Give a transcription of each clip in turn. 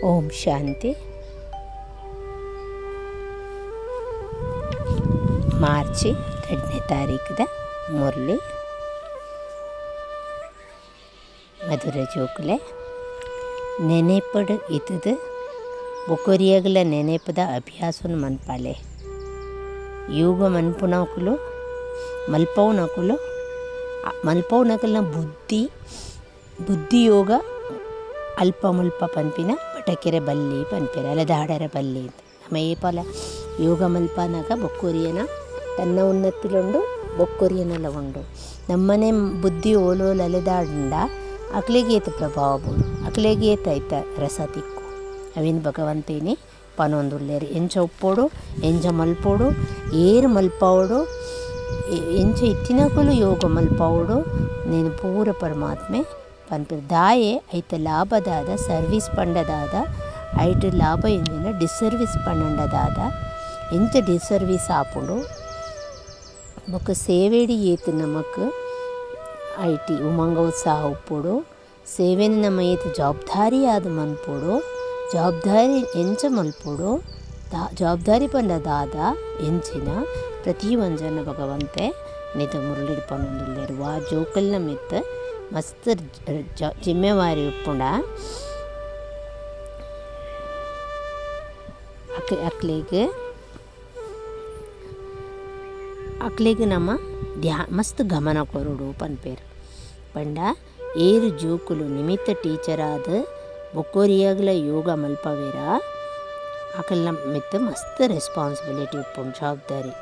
ಓಂ ಶಾಂತಿ. March 2ನೇ ತಾರೀಕದ ಮುರಳಿ ಮಧುರ ಜೋಕುಲೆ ನೆನೆಪಡು ಇತದು ಬೊಕೊರಿಯಗಲ ನೆನೆಪದ ಅಭ್ಯಾಸನ ಮನ್ಪಾಲೆ ಯೋಗ ಮನ್ಪುನಕುಲು ಮಲ್ಪೌನಕಲ್ನ ಬುದ್ಧಿ ಯೋಗ ಅಲ್ಪ ಮುಲ್ಪ ಪನ್ಪಿನ ಬಟಕೆರೆ ಬಲ್ಲಿ ಪನ್ಪೆರೆ ಅಲೆದಾಡರ ಬಲ್ಲಿ ಅಂತ ನಮ್ಮ ಏಪಲ ಯೋಗ ಮಲ್ಪನಾಗ ಬೊಕ್ಕೊರಿಯನ ತನ್ನ ಉನ್ನತಿಲುಂಡು ಬೊಕ್ಕೊರಿಯನೆಲ್ಲ ಉಂಡು ನಮ್ಮನೆ ಬುದ್ಧಿ ಓಲೋಲು ಅಲೆದಾಡ ಅಕ್ಲೆಗೆ ಏತ ಪ್ರಭಾವ ಬೋಡು ಅಕ್ಲೆಗೆ ಏತ ಐತ ರಸ ತಿಕ್ಕು ಅವೇನು ಭಗವಂತೇನೆ ಪನೊಂದುಲ್ಲೇರು ಎಂಚ ಉಪ್ಪೋಡು ಎಂಚ ಮಲ್ಪೋಡು ಏರು ಮಲ್ಪವಡು ಎಂಚ ಇತ್ತಿನಕುಲು ಯೋಗ ಮಲ್ಪವಡು ನೀನು ಪೂರ ಪರಮಾತ್ಮೆ ಪನ್ಪೆ ದಾಯೆ ಐತ ಲಾಭದಾದ ಸರ್ವೀಸ್ ಪಂಡದಾದ ಐಟ್ ಲಾಭ ಎಂದಿನ ಡಿಸರ್ವೀಸ್ ಪಂಡದಾದ ಎಂಚ ಡಿಸರ್ವೀಸ್ ಆಪುಂಡು ಬೊಕ್ಕ ಸೇವೆಡಿ ಏತು ನಮಕ್ ಐಟಿ ಉಮಂಗ ಉತ್ಸಾಹ ಉಪ್ಪುಡು ಸೇವೆನ ನಮ್ಮ ಏತು ಜವಾಬ್ದಾರಿ ಆದ ಮನ್ಪುಡು ಜವಾಬ್ದಾರಿ ಎಂಚ ಮಲ್ಪುಡು ಜವಾಬ್ದಾರಿ ಪಂಡದಾದ ಎಂಚಿನ ಪ್ರತಿ ಒಂಜನ ಭಗವಂತೆ ನಿತ ಮುರುಳಿಡ್ ಪನೊಂದುಲ್ಲೆರು ವಾ ಜೋಕಲ್ನ ಮಿತ್ ಮಸ್ತ್ ಜಿಮ್ಮೆವಾರಿ ಉಪ್ಪುಂಡ ಅಕ್ಲೆಗ್ ನಮ್ಮ ಮಸ್ತ್ ಗಮನ ಕೊರುಡು ಪನ್ಪೇರು ಪಂಡ ಏರು ಜೋಕುಲು ನಿಮಿತ್ತ ಟೀಚರ್ ಆದ ಬೊಕ್ಕೊರಿಯಾಗಲ ಯೋಗ ಮಲ್ಪವೇರ ಅಕಲ್ನ ಮಿತ್ತ ಮಸ್ತ್ ರೆಸ್ಪಾನ್ಸಿಬಿಲಿಟಿ ಉಪ್ಪುಂಡು ಜವಾಬ್ದಾರಿ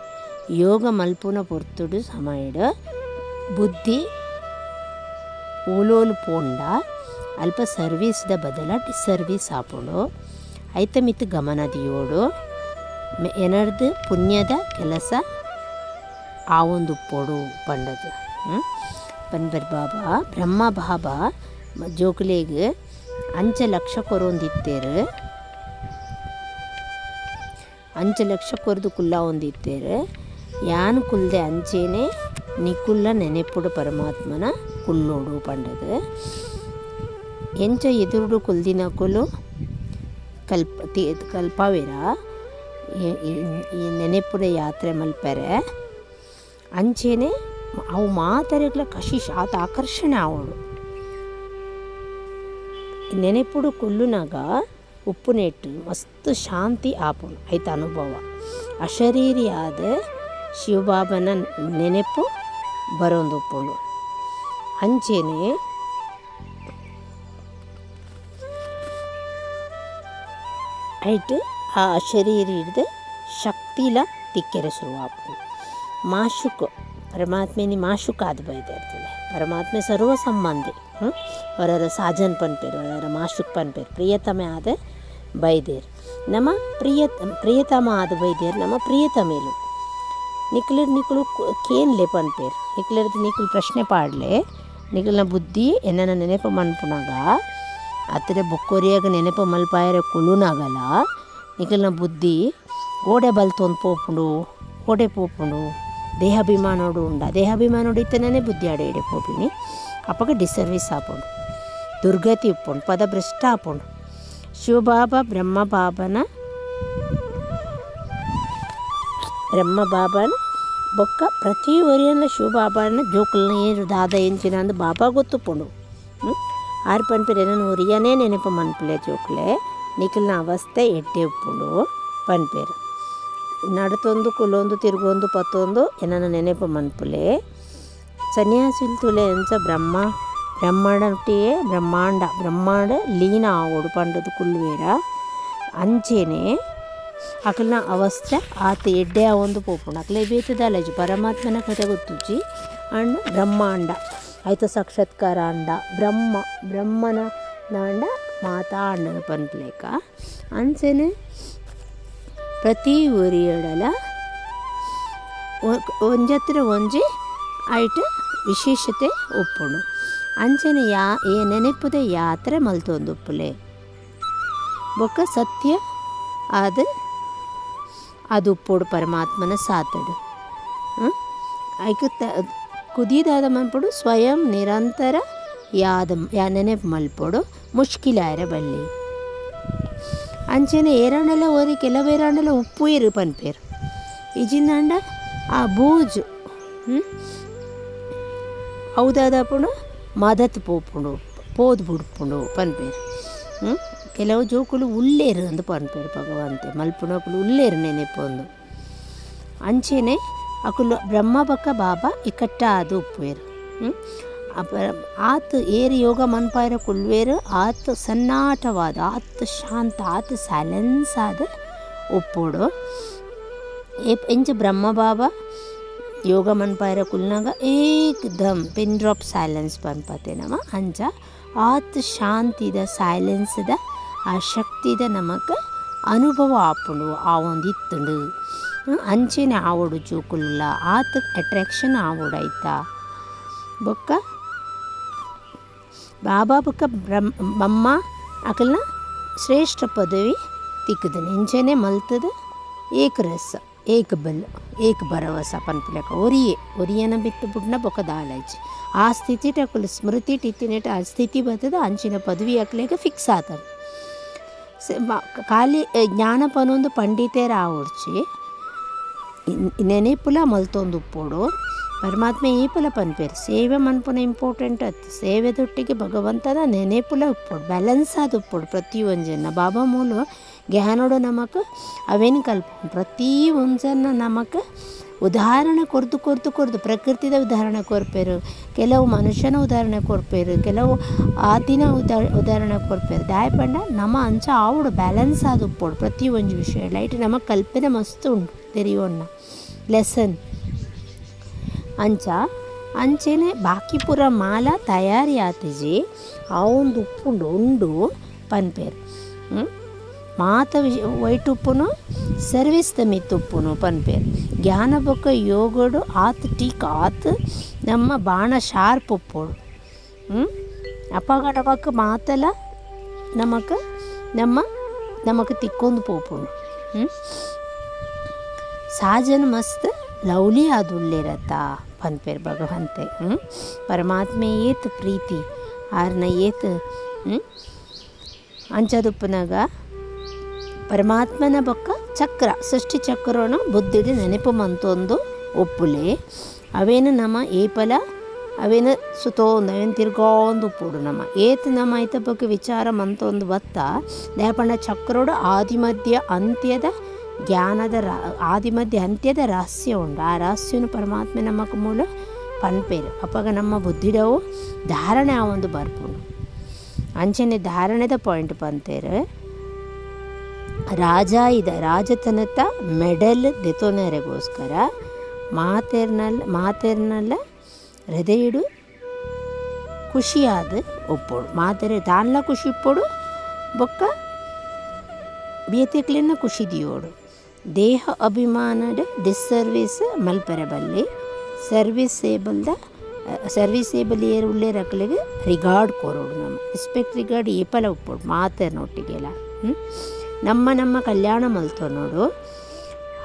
ಯೋಗ ಮಲ್ಪುನ ಪೊರ್ತುಡು ಸಮಯಡ್ ಬುದ್ಧಿ ಓಲೋಲು ಪೋಂಡ ಅಲ್ಪ ಸರ್ವೀಸ್ದ ಬದಲ ಡಿಸರ್ವೀಸ್ ಆಪುಂಡು ಐತ ಮಿತ್ ಗಮನ ದಿಯೋಡು ಎನರ್ದು ಪುಣ್ಯದ ಕೆಲಸ ಆ ಒಂದು ಪೊಡು ಪಂಡದು ಪನ್ಬರ್ ಬಾಬಾ ಬ್ರಹ್ಮ ಬಾಬಾ ಜೋಕುಲೆಗ್ 5 ಲಕ್ಷ ಕೊರೊಂದಿತ್ತೇರು 5 ಲಕ್ಷ ಕೊರದು ಕುಲ್ಲ ಒಂದಿತ್ತೇರು ಯಾನ್ ಕುಲ್ದೆ ಅಂಚೇನೆ ನಿಕುಲ್ಲ ನೆನೆಪುಡು ಪರಮಾತ್ಮನ ಕುಲ್ಲೋಡು ಪಂಡದು ಎಂಚ ಎದುರುಡು ಕುಲ್ದಿನ ಕುಲು ಕಲ್ಪವೇರ ಈ ನೆನೆಪುಡ ಯಾತ್ರೆ ಮಲ್ಪರೆ ಅಂಚೇನೆ ಅವು ಮಾತರೆಗ್ಲ ಕಶಿಶ್ ಆತ ಆಕರ್ಷಣೆ ಆವೋಡು ನೆನೆಪುಡು ಕುಲ್ಲುನಾಗ ಉಪ್ಪು ನೆಟ್ಟು ಮಸ್ತ್ ಶಾಂತಿ ಆಪುಂಡು ಐತ ಅನುಭವ ಅಶರೀರಿ ಆದ ಶಿವಬಾಬನ ನೆನೆಪು ಬರೋಂದು ಉಪ್ಪುಂಡು ಅಂಚೇನೆ ಐಟ್ ಆ ಅಶರೀರಿ ಹಿಡ್ದು ಶಕ್ತಿಲ ತಿಕ್ಕೆರೆ ಶುರುವಾಪುಂಡು ಮಾಶುಕ್ ಪರಮಾತ್ಮೆನಿ ಮಾಶುಕ್ ಆದ ಬೈದೆ ಇರ್ತದೆ ಪರಮಾತ್ಮೆ ಸರ್ವ ಸಂಬಂಧಿ ಅವರ ಸಾಜನ್ ಪನ್ಪೇರು ಅವರ ಮಾಶುಕ್ ಪನ್ಪೇರು ಪ್ರಿಯತಮೆ ಆದ ಬೈದೇರು ನಮ್ಮ ಪ್ರಿಯತಮ ಆದ ಬೈದೇರು ನಮ್ಮ ಪ್ರಿಯತಮೇಲು ನಿಕ್ಲು ಕೇನ್ಲೆ ಪನ್ಪೇರು ನಿಕ್ಲು ಪ್ರಶ್ನೆ ಪಾಡ್ಲೆ ನಿಕ್ಲನ ಬುದ್ಧಿ ಎನ್ನ ನೆನಪು ಮನ್ಪುನಾಗ ಅತ್ರ ಬೊಕ್ಕೊರಿಯಾಗ ನೆನಪು ಮಲ್ಪಾಯರ ಕುಲುನಾಗಲ್ಲ ನಿಕ್ಲನ ಬುದ್ಧಿ ಗೋಡೆ ಬಲ್ತೊಂದು ಪೋಪುಂಡು ದೇಹಾಭಿಮಾನೋಡು ಉಂಡ ದೇಹಾಭಿಮಾನೋಡು ಇತ್ತನೇ ಬುದ್ಧಿ ಆಡೆ ಎಡೆ ಪೋಪಿನಿ ಅಪ್ಪಗ ಡಿಸರ್ವೀಸ್ ಆಪುಂಡು ದುರ್ಗತಿ ಉಪ್ಪುಂಡು ಪದಭ್ರಷ್ಟ ಆಪುಂಡು ಶಿವಬಾಬಾ ಬ್ರಹ್ಮ ಬಾಬನ ಬೊಕ್ಕ ಪ್ರತಿ ಒರಿಯನ್ನ ಶಿವಬಾಬನ ಜೋಕುಲ್ನ ಏನು ದಾದ ಎಂಚಿನ ಅಂದು ಬಾಬಾ ಗೊತ್ತುಪ್ಪುಂಡು ಆರು ಪನ್ಪೇರು ಏನೋ ಒರಿಯನೇ ನೆನಪು ಮನ್ಪುಲೆ ಜೋಕುಲೆ ನಿಖಿಲ್ನ ಅವಸ್ಥೆ ಎಡ್ಡೆ ಉಪ್ಪುಂಡು ಪನ್ಪೇರು ನಡತೊಂದು ಕುಲೊಂದು ತಿರುಗೊಂದು ಪತ್ತೊಂದು ಏನನ್ನ ನೆನಪು ಮನ್ಪುಲೆ ಸನ್ಯಾಸಿಲ್ ತುಲೆ ಎಂಚ ಬ್ರಹ್ಮಾಂಡಟಿಯೇ ಬ್ರಹ್ಮಾಂಡ ಲೀನ ಆವೋಡು ಪಂಡದು ಕುಲ್ವೇರ ಅಂಚೇನೆ ಅಕಲ್ನ ಅವಸ್ಥೆ ಆತ ಎಡ್ಡೆ ಆವೊಂದು ಪೋಪುಂಡು ಅಕ್ಲೆ ಬೇತದಲ್ಲಜಿ ಪರಮಾತ್ಮನ ಕಥೆ ಗೊತ್ತುಜಿ ಅಂಡ್ ಬ್ರಹ್ಮಾಂಡ ಆಯ್ತು ಸಾಕ್ಷಾತ್ಕಾರ ಅಂಡ ಬ್ರಹ್ಮನ ನಾಂಡ ಮಾತಾಂಡನ ಪನ್ಪ್ಲೇಕ ಅಂಚೆನೆ ಪ್ರತಿ ಒರಿಯಡಲ ಒಂಜತ್ರ ಒಂಜಿ ಐಟ್ ವಿಶೇಷತೆ ಉಪ್ಪುಂಡು ಅಂಚನೆ ಏ ನೆನಪುದ ಯಾತ್ರೆ ಮಲ್ತೊಂದುಪ್ಪುಲೆ ಬೊಕ್ಕ ಸತ್ಯ ಅದು ಉಪ್ಪೋಡು ಪರಮಾತ್ಮನ ಸಾತಡು ಐಕ್ ಕುದಿದಾದ ಮನ್ಪಡು ಸ್ವಯಂ ನಿರಂತರ ನೆನಪು ಮಲ್ಪೋಡು ಮುಷ್ಕಿಲಾಯರ ಬಲ್ಲಿ ಅಂಚೆನೆ ಏರಾಂಡಲ ಓರಿ ಕೆಲವೇರಾಂಡಲ ಉಪ್ಪು ಇರು ಪನ್ಪೇರು ಇಜಿಂದಾಂಡ ಆ ಬೂಜು ಹೌದಾದಪ್ಪುಂಡು ಮದತ್ ಪೋಪುಂಡು ಪೋದು ಬುಡ್ಪುಂಡು ಪನ್ಪೇರು ಕೆಲವು ಜೋಕುಲು ಉಳ್ಳೇರು ಅಂದು ಪನ್ಪೇರು ಭಗವಂತೆ ಮಲ್ಪುನಕುಲು ಉಳ್ಳೇರು ನೆನೆಪೊಂದು ಅಂಚೆನೆ ಅಕುಲು ಬ್ರಹ್ಮ ಬಕ್ಕ ಬಾಬಾ ಇಕಟ್ಟ ಅದು ಉಪ್ಪುವೇರು ಆತ ಏರು ಯೋಗ ಮನ್ಪಾಯಿರ ಕುಲ್ವೇರು ಆತ ಸನ್ನಾಟವಾದ ಆತ ಶಾಂತ ಆತ ಸೈಲೆನ್ಸ್ ಆದ ಉಪ್ಪೋಡು ಎಂಚ ಬ್ರಹ್ಮ ಬಾಬಾ ಯೋಗ ಮನ್ಪಾಯಿರ ಕುಲ್ನಾಗ ಏಕ್ದಮ್ ಪಿನ್ ಡ್ರಾಪ್ ಸೈಲೆನ್ಸ್ ಪನ್ಪತೆ ನಮ ಅಂಚ ಆತ ಶಾಂತಿದ ಸೈಲೆನ್ಸ್ದ ಆ ಶಕ್ತಿದ ನಮಗೆ ಅನುಭವ ಆಪುಂಡು ಆ ಒಂದು ಇತ್ತುಂಡು ಅಂಚೆನೆ ಆವೋಡು ಜೋಕುಲ್ಲ ಆತ ಅಟ್ರಾಕ್ಷನ್ ಆವೋಡಾಯ್ತಾ ಬೊಕ್ಕ ಬಾಬಾ ಬೊಕ್ಕ ಬಮ್ಮ ಅಕಲ್ನ ಶ್ರೇಷ್ಠ ಪದವಿ ತಿಕ್ಕದನು ಇಂಚೆನೆ ಮಲ್ತದ ಏಕರಸ ಏಕ ಬಲ್ ಏಕ ಭರವಸ ಪನ್ಪುಲಕ ಒರಿಯನ ಬಿತ್ತು ಬುಡ್ನ ಬೊಕ್ಕ ದಾಲಾಯ್ಚಿ ಆ ಸ್ಥಿತಿ ಟಕುಲು ಸ್ಮೃತಿ ಟಿತ್ತಿನೆಟ ಆ ಸ್ಥಿತಿ ಬರ್ತದ ಅಂಚಿನ ಪದವಿ ಅಕ್ಲೆಗೆ ಫಿಕ್ಸ್ ಆತನು ಖಾಲಿ ಜ್ಞಾನ ಪನೊಂದು ಪಂಡಿತೇರ ಆವಡ್ಚಿ ನೆನೆಪುಲ ಮಲ್ತೊಂದು ಉಪ್ಪೋಡು ಪರಮಾತ್ಮ ಏಪಲ ಪನ್ಪೇರು ಸೇವೆ ಮನ್ಪುನ ಇಂಪಾರ್ಟೆಂಟ್ ಅತ್ತು ಸೇವೆದೊಟ್ಟಿಗೆ ಭಗವಂತನ ನೆನೆಪುಲ ಉಪ್ಪೋಡು ಬ್ಯಾಲೆನ್ಸ್ ಆದ ಉಪ್ಪೋಡು ಪ್ರತಿ ಒಂಜನ್ನ ಬಾಬಾ ಮೂಲ ಜ್ಞಾನೋಡು ನಮಕ್ ಅವೇನು ಕಲ್ಪ ಪ್ರತಿ ಒಂಜನ್ನ ನಮಕ್ ಉದಾಹರಣೆ ಕೊರ್ದು ಪ್ರಕೃತಿದ ಉದಾಹರಣೆ ಕೊರ್ಪೇರು ಕೆಲವು ಮನುಷ್ಯನ ಉದಾಹರಣೆ ಕೊರ್ಪೇರು ಕೆಲವು ಆತಿನ ಉದಾಹರಣೆ ಕೊರ್ಪೇರು ದಾಯಪಂಡ ನಮ್ಮ ಅಂಚ ಆವಡು ಬ್ಯಾಲೆನ್ಸ್ ಆದ ಉಪ್ಪೋಡು ಪ್ರತಿ ಒಂಜು ವಿಷಯ ಲೈಟ್ ನಮಗೆ ಕಲ್ಪನೆ ಮಸ್ತ್ ಉಂಡು ತೆರಿಯೋಣ ಲೆಸನ್ ಅಂಚ ಅಂಚೆನೆ ಬಾಕಿ ಪೂರ ಮಾಲ ತಯಾರಿ ಆತಿಜಿ ಆ ಒಂದು ಉಪ್ಪುಂಡು ಉಂಡು ಪನ್ಪೇರು ಮಾತ ವೈಟ್ ಉಪ್ಪುನು ಸರ್ವಿಸ್ ದ ಮಿತ್ ಉಪ್ಪುನು ಪನ್ಪೇರು ಜ್ಞಾನ ಬೊಕ್ಕ ಯೋಗಡು ಆತ್ ಟೀಕ್ ಆತ್ ನಮ್ಮ ಬಾಣ ಶಾರ್ಪ್ ಉಪ್ಪೋಡು ಅಪಗಡ ಬಕ್ಕ ಮಾತಲ ನಮಕ್ ತಿಕ್ಕೊಂದು ಪೋಪುಂಡು ಸಾಜನ್ ಮಸ್ತ್ ಲವ್ಲಿ ಆದುಳ್ಳೇರತ್ತ ಪನ್ಪೇರು ಭಗವಂತೆ ಪರಮಾತ್ಮೆ ಏತ್ ಪ್ರೀತಿ ಆರ್ನ ಏತ್ ಅಂಚದುಪ್ಪನಾಗ ಪರಮಾತ್ಮನ ಬೊಕ್ಕ ಚಕ್ರ ಸೃಷ್ಟಿ ಚಕ್ರನ ಬುದ್ಧಿಡಿ ನೆನಪು ಮಂತೊಂದು ಒಪ್ಪುಲೆ ಅವೇನು ನಮ್ಮ ಏಪಲ ಅವೇನು ಸುತೋಂದು ಅವೇನು ತಿರ್ಗೊಂದು ಉಪ್ಪುಡು ನಮ್ಮ ಏತ್ ನಮ್ಮ ಐತ ಬಗ್ಗೆ ವಿಚಾರ ಮಂತೊಂದು ಬತ್ತ ಲೇಪಣ್ಣ ಚಕ್ರೋಡು ಆದಿಮಧ್ಯ ಅಂತ್ಯದ ಜ್ಞಾನದ ಆದಿಮಧ್ಯ ಅಂತ್ಯದ ರಹಸ್ಯ ಉಂಡು ಆ ರಹಸ್ಯನು ಪರಮಾತ್ಮ ನಮಕ್ ಮೂಲ ಪನ್ಪೇರು ಅಪ್ಪಾಗ ನಮ್ಮ ಬುದ್ಧಿಡವು ಧಾರಣೆ ಆ ಒಂದು ಬರ್ಪುಂಡು ಅಂಚನೆ ಧಾರಣೆದ ಪಾಯಿಂಟ್ ಪಂತೇರು ರಾಜತನತ ಮೆಡಲ್ ದೆತೊನೆರೆಗೋಸ್ಕರ ಮಾತೆರ್ನಲ್ಲ ಹೃದಯಡು ಖುಷಿಯಾದ ಒಪ್ಪೋಡು ಮಾತೆರೆ ತಾನ್ಲ ಖುಷಿ ಇಪ್ಪೋಡು ಬೊಕ್ಕ ಬೇತೆಕ್ಲಿನ ಖುಷಿ ದಿಯೋಡು ದೇಹ ಅಭಿಮಾನದ ಡಿಸ್ಸರ್ವೀಸ್ ಮಲ್ಪೆರಬಲ್ಲಿ ಸರ್ವೀಸೇಬಲ್ ಏರು ಉಳ್ಳೇ ರಕ್ಲೆಗೆ ರಿಗಾರ್ಡ್ ಕೊರೋಡು ನಮ್ಮ ರೆಸ್ಪೆಕ್ಟ್ ರಿಗಾರ್ಡ್ ಏಪಲ ಉಪ್ಪೋಡು ಮಾತೆರ್ನೊಟ್ಟಿಗೆಲ್ಲ ನಮ್ಮ ಕಲ್ಯಾಣ ಮಲ್ತೋ ನೋಡು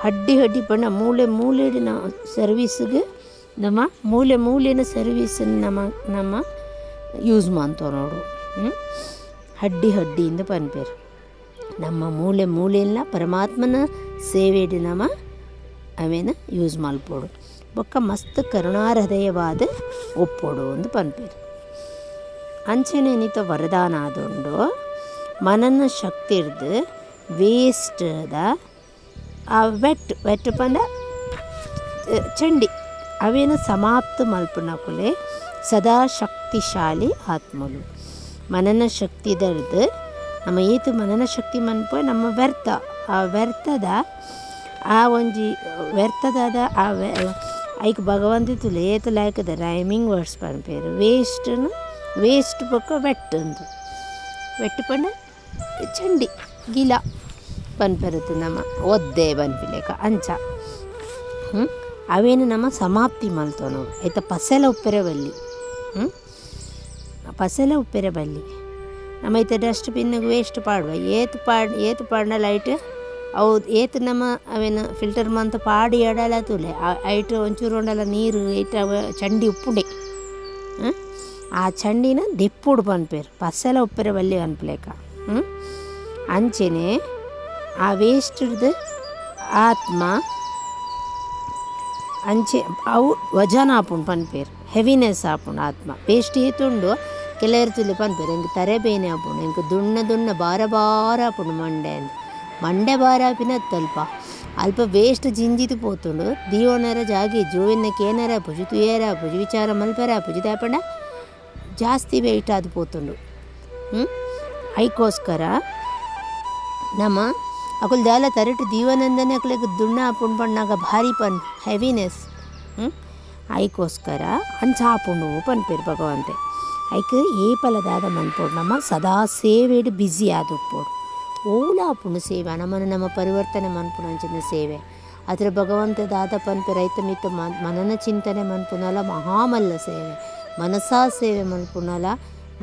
ಹಡ್ಡಿ ಪಣ್ಣ ಮೂಲೆಡಿನ ಸರ್ವೀಸ್ಗೆ ನಮ್ಮ ಮೂಲೆನ ಸರ್ವೀಸನ್ನು ನಮ್ಮ ಯೂಸ್ ಮಾಡ್ತೋ ನೋಡು ಹಡ್ಡಿಯಿಂದ ಪನ್ಪೇರು ನಮ್ಮ ಮೂಲೆಲ್ಲ ಪರಮಾತ್ಮನ ಸೇವೆಡಿ ನಮ್ಮ ಅವೇನ ಯೂಸ್ ಮಲ್ಪೋಡು ಬೊಕ್ಕ ಮಸ್ತ್ ಕರುಣಾಹೃದಯವಾದ ಒಪ್ಪೋಡು ಒಂದು ಪನ್ಪೇರು ಅಂಚೆನೆ ಏನಿತ ವರದಾನ ಆದುಂಡು ಮನನ ಶಕ್ತಿ ಇರ್ದು ವೇಸ್ಟ್ದ ಆ ವೆಟ್ ಪಂಡ ಚಂಡಿ ಅವೇನು ಸಮಾಪ್ತ ಮಲ್ಪುನಕುಲೆ ಸದಾ ಶಕ್ತಿಶಾಲಿ ಆತ್ಮಲು ಮನನ ಶಕ್ತಿ ದರ್ದು ನಮ್ಮ ಏತು ಮನನ ಶಕ್ತಿ ಮನ್ಪ ನಮ್ಮ ಆ ವ್ಯರ್ಥದ ಆ ಒಂಜಿ ವ್ಯರ್ಥದ ಆ ಐಕ್ ಭಗವಂತ ತುಲೆ ಏತು ಲಾಯ್ಕದ ರೈಮಿಂಗ್ ವರ್ಡ್ಸ್ ಪನ್ಪೇರು ವೇಸ್ಟ್ ಬೊಕ್ಕ ವೆಟ್ ಪಂಡ ಚಂಡಿ ಗಿಲ ಪನ್ಪೆರುತ್ತು ನಮ್ಮ ಒದ್ದೆ ಬನ್ಪಿಲೇಕ ಅಂಚ ಅವೇನು ನಮ್ಮ ಸಮಾಪ್ತಿ ಮಲ್ತೋ ನೋಡು ಆಯ್ತಾ ಪಸೆಲ ಉಪ್ಪೆರೆ ಬಲ್ಲಿ ನಮ್ಮ ಐತೆ ಡಸ್ಟ್ಬಿನ್ನಿಗೆ ವೇಸ್ಟ್ ಪಾಡುವ ಏತು ಪಾಡ್ನ ಲೈಟ್ ಅವು ಏತು ನಮ್ಮ ಅವೇನು ಫಿಲ್ಟರ್ ಮಂತ ಪಾಡಿ ಎಡಲ ತುಲೆ ಐಟ್ ಒಂಚೂರು ಉಂಡಲ ನೀರು ಐಟ ಚಂಡಿ ಉಪ್ಪುಂಡೆ ಆ ಚಂಡಿನ ದೆಪ್ಪುಡು ಪನ್ಪೇರು ಪಸೆಲ ಉಪ್ಪೆರೆ ಬಲ್ಲಿ ಅನ್ಪ್ಲೇಕ ಅಂಚೆನೆ ಆ ವೇಸ್ಟ್ದು ಆತ್ಮ ಅಂಚೆ ಅವು ವಜನ ಆಪುಂಡು ಪನ್ಪೇರು, ಹೆವಿನೆಸ್ ಆಪುಂಡು ಆತ್ಮ. ವೇಸ್ಟ್ ಏತುಂಡು ಕೆಲವರು ತುಲಿ ಪನ್ಪೇರು ಎಂಕ್ ತರೆಬೇನೆ ಆಪುಂಡು, ಎಂಕ್ ದುಣ್ಣ ಬಾರ ಆಪುಂಡು ಮಂಡೆ ಭಾರ ಆಪಿನತ್ತಲ್ಪ ಅಲ್ಪ ವೇಸ್ಟ್ ಜಿಂಜಿತು ಪೋತುಂಡು. ದೀವನರ ಜಾಗಿ ಜೋವಿನಕ್ಕೆ ಏನಾರ ಪುಜಿ ತುಯೇರ ಪುಜಿ ವಿಚಾರ ಮಲ್ಪರ ಪುಜಿ ತಾಪಂಡ ಜಾಸ್ತಿ ವೆಯ್ಟ್ ಆದು ಪೋತುಂಡು. ಐಕೋಸ್ಕರ ನಮ್ಮ ಅಕುಲ್ ದಾಲ ತರಟು ದೀವನಂದನೆ ಅಕ್ಲಿಗೆ ದುಣ್ಣ ಆಪುಂಡು ಪಣ್ಣಾಗ ಭಾರಿ ಪನ್ ಹೆವಿನೆಸ್. ಐಕೋಸ್ಕರ ಅಂಚ ಆಪುಂಡು ಪನ್ಪೇರು ಭಗವಂತೆ. ಐಕ್ ಏಪಲದಾದ ಮನ್ಪೋಡು ನಮ್ಮ ಸದಾ ಸೇವೆಡು ಬ್ಯುಸಿ ಆದುಪ್ಪೋಡು ಓಲ ಆಪುಂಡು ಸೇವೆ ನಮ್ಮ ಪರಿವರ್ತನೆ ಮನ್ಪುಡು ಅಂಚಿನ ಸೇವೆ. ಅದರ ಭಗವಂತದಾದ ಪನ್ಪೆ ರೈತ ಮಿತ್ತ ಮನನ ಚಿಂತನೆ ಮನ್ಪುನಲ ಮಹಾಮಲ್ಲ ಸೇವೆ, ಮನಸಾ ಸೇವೆ ಮನ್ಪುನಲ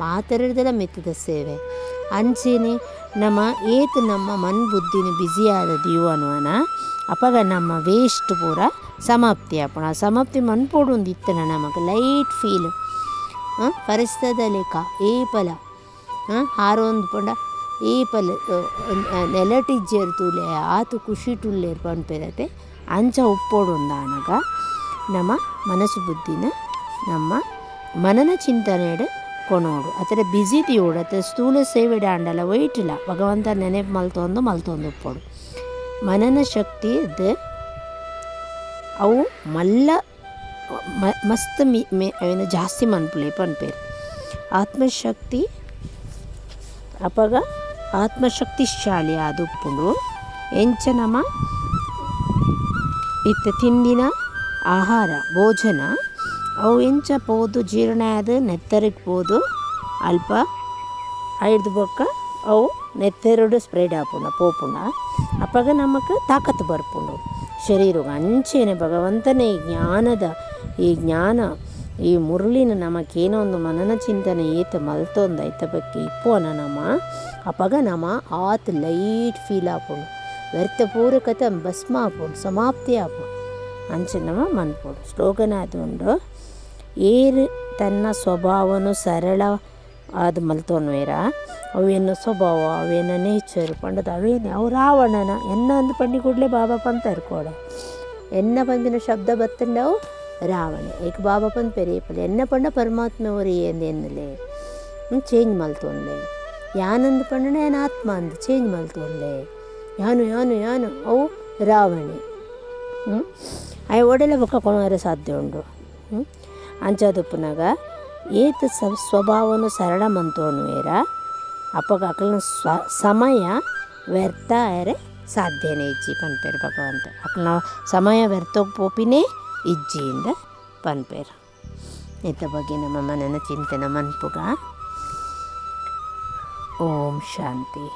ಮಾತರದಲ ಮಿತ್ತದ ಸೇವೆ. ಅಂಚೆನೆ ನಮ್ಮ ಏತು ನಮ್ಮ ಮನ್ ಬುದ್ಧಿನ ಬ್ಯುಸಿ ಆದ ದೀವನವನ ಅಪಗ ನಮ್ಮ ವೇಸ್ಟ್ ಪೂರ ಸಮಾಪ್ತಿ ಆಪುಣ. ಆ ಸಮಾಪ್ತಿ ಮನ್ಪೋಡು ಒಂದು ಇತ್ತನ ನಮಗೆ ಲೈಟ್ ಫೀಲ್ ಪರಿಸ್ಥದ ಲೆಕ್ಕ ಏಪಲ ಹಾರೊಂದು ಪಂಡ ಏಪಲ ನೆಲಟಿಜ್ಜೇರು ತೂಲೆ ಆತು ಖುಷಿ ಟುಲ್ಲೇರು ಪನ್ಪೆರತೆ ಅಂಚ ಉಪ್ಪೋಡು ಒಂದಾನಗ ನಮ್ಮ ಮನಸ್ಸು ಬುದ್ಧಿನ ನಮ್ಮ ಮನನ ಚಿಂತನೆಡು ಕೊನೋಡು ಅತರ ಬ್ಯುಸಿ ತೀಯೋಡು ಅತರ ಸ್ಥೂಲ ಸೇವೆಡ ಅಂಡಲ ವೈಟಿಲ್ಲ ಭಗವಂತ ನೆನಪು ಮಲ್ತೊಂದು ಉಪ್ಪೋಡು. ಮನನ ಶಕ್ತಿ ಇದು ಅವು ಮಲ್ಲ ಮಸ್ತ್ ಅವೇನು ಜಾಸ್ತಿ ಮನ್ಪುಲೆ ಪನ್ಪೇರು. ಆತ್ಮಶಕ್ತಿ ಅಪಗ ಆತ್ಮಶಕ್ತಿಶಾಲಿ ಅದು ಉಪ್ಪುಂಡು. ಎಂಚ ನಮ್ಮ ಇತ್ತ ತಿಂಡಿನ ಆಹಾರ ಭೋಜನ ಅವು ಎಂಚ ಪೋದು ಜೀರ್ಣ ಆದ ನೆತ್ತರಿಗೆ ಪೋದು ಅಲ್ಪ ಐದು ಬೊಕ್ಕ ಅವು ನೆತ್ತೆರಡು ಸ್ಪ್ರೆಡ್ ಆಪುಂಡ ಪೋಪುಂಡ ಅಪ್ಪಗ ನಮಗೆ ತಾಕತ್ತು ಬರ್ಪುಂಡು ಶರೀರಗೆ. ಅಂಚೆನೆ ಭಗವಂತನೇ ಈ ಜ್ಞಾನ ಈ ಮುರುಳಿನ ನಮಗೇನೋ ಒಂದು ಮನನ ಚಿಂತನೆ ಏತ ಮಲ್ತೊಂದು ಐತ ಬಗ್ಗೆ ಇಪ್ಪೋನ ನಮ್ಮ ಅಪ್ಪಗ ನಮ್ಮ ಆತ್ ಲೈಟ್ ಫೀಲ್ ಆಪುಂಡು, ವ್ಯರ್ಥ ಪೂರಕತೆ ಭಸ್ಮ ಆಪುಂಡು, ಸಮಾಪ್ತಿ ಆಪುಂಡು. ಅಂಚೆ ನಮ್ಮ ಮನ್ಪೋಡು ಸ್ಲೋಗನ್ ಆದುಂಡು ಏರು ತನ್ನ ಸ್ವಭಾವನು ಸರಳ ಆದ ಮಲ್ತೊನ್ವೇರ ಅವೇನು ಸ್ವಭಾವ ಅವೇನು ನೇಚರ್ ಪಂಡದ ಅವೇನು ಅವು ರಾವಣನ ಎನ್ನ ಅಂದು ಪಂಡಿ ಕೂಡಲೇ ಬಾಬಾ ಪಂತ ಇರ್ಕೋಡ ಎನ್ನ ಪಂದಿನ ಶಬ್ದ ಬತ್ತಂಡವು ರಾವಣ ಏಕ ಬಾಬಾ ಪಂದ್ ಪೆರೇಪಲೆ ಎನ್ನ ಪಂಡ ಪರಮಾತ್ಮ ಅವರು ಏನೇನಲೆ ಚೇಂಜ್ ಮಲ್ತೊಂದೆ ಯಾನಂದು ಪಂಡನ ಏನು ಆತ್ಮ ಅಂದು ಚೇಂಜ್ ಮಲ್ತೊಂದೆ ಯಾನು ಅವು ರಾವಣೆ ಅವು ಒಡೆಲ್ಲ ಬೊಕ್ಕ ಕೊಣೋರೆ ಸಾಧ್ಯ ಉಂಡು. ಅಂಚಾದುಪ್ಪನಾಗ ಏತು ಸ್ವಭಾವನು ಸರಳ ಮಂತೋನ್ವೇರ ಅಪ್ಪಗ ಅಕಲ್ನ ಸಮಯ ವ್ಯರ್ಥ ಆರೆ ಸಾಧ್ಯನೇ ಇಜ್ಜಿ ಪನ್ಪೇರು ಭಗವಂತ ಅಕಲ್ನ ಸಮಯ ವ್ಯರ್ಥ ಪೋಪಿನೇ ಇಜ್ಜಿಯಿಂದ ಪನ್ಪೇರು. ಇತ್ತ ಬಗ್ಗೆ ನಮ್ಮ ಮನನ ಚಿಂತನೆ ಮನ್ಪುಗ. ಓಂ ಶಾಂತಿ.